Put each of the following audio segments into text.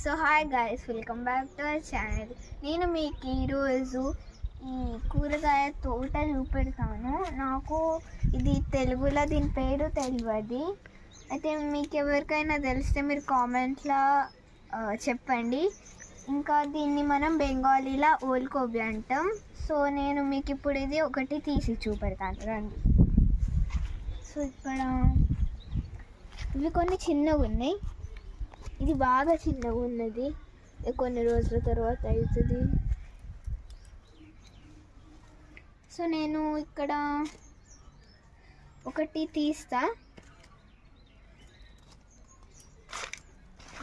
So hi guys, welcome back to our channel. నేను మీకు ఈరోజు ఈ కూరగాయ తోట చూపెడతాను. నాకు ఇది తెలుగులో దీని పేరు తెలియదు. అయితే మీకు ఎవరికైనా తెలిస్తే మీరు కామెంట్లో చెప్పండి. ఇంకా దీన్ని మనం బెంగాలీలో ఓల్కోబి అంటాం. సో నేను మీకు ఇప్పుడు ఇది ఒకటి తీసి చూపెడతాను రండి. సో ఇక్కడ ఇవి కొన్ని చిన్నగా ఉన్నాయి, ఇది బాగా చిన్నగా ఉన్నది, కొన్ని రోజుల తర్వాత అవుతుంది. సో నేను ఇక్కడ ఒకటి తీస్తా,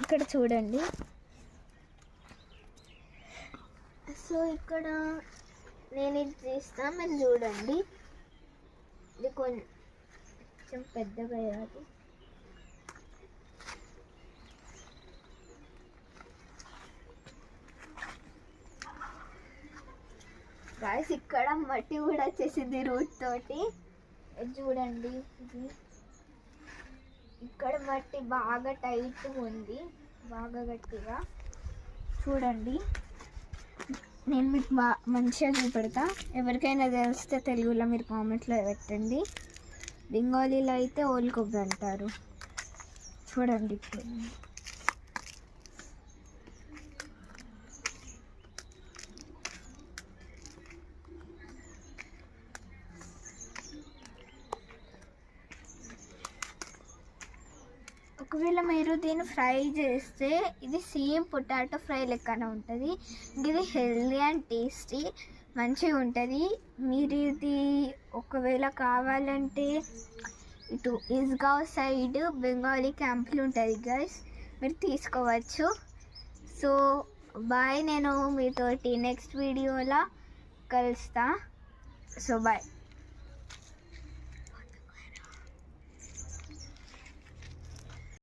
ఇక్కడ చూడండి. సో ఇక్కడ నేను ఇది తీస్తా, మీరు చూడండి. ఇది కొంచెం పెద్దగా అయ్యాలి. గాయస్ ఇక్కడ మట్టి కూడా వచ్చేసింది రూట్ తోటి, చూడండి. ఇది ఇక్కడ మట్టి బాగా టైట్గా ఉంది, బాగా గట్టిగా. చూడండి, నేను మీకు మంచిగా చూపెడతా. ఎవరికైనా తెలిస్తే తెలుగులో మీరు కామెంట్లో పెట్టండి. బెంగాలీలో అయితే ఓల్కోబి అంటారు. చూడండి ఇప్పుడు ఒకవేళ మీరు దీన్ని ఫ్రై చేస్తే ఇది సేమ్ పొటాటో ఫ్రై లెక్కనే ఉంటుంది. ఇది హెల్దీ అండ్ టేస్టీ, మంచిగా ఉంటుంది. మీరు ఇది ఒకవేళ కావాలంటే ఇటు ఇస్గావ్ సైడ్ బెంగాలీ క్యాంపులు ఉంటుంది గైస్, మీరు తీసుకోవచ్చు. సో బాయ్, నేను మీతోటి నెక్స్ట్ వీడియోలో కలుస్తా. So bye.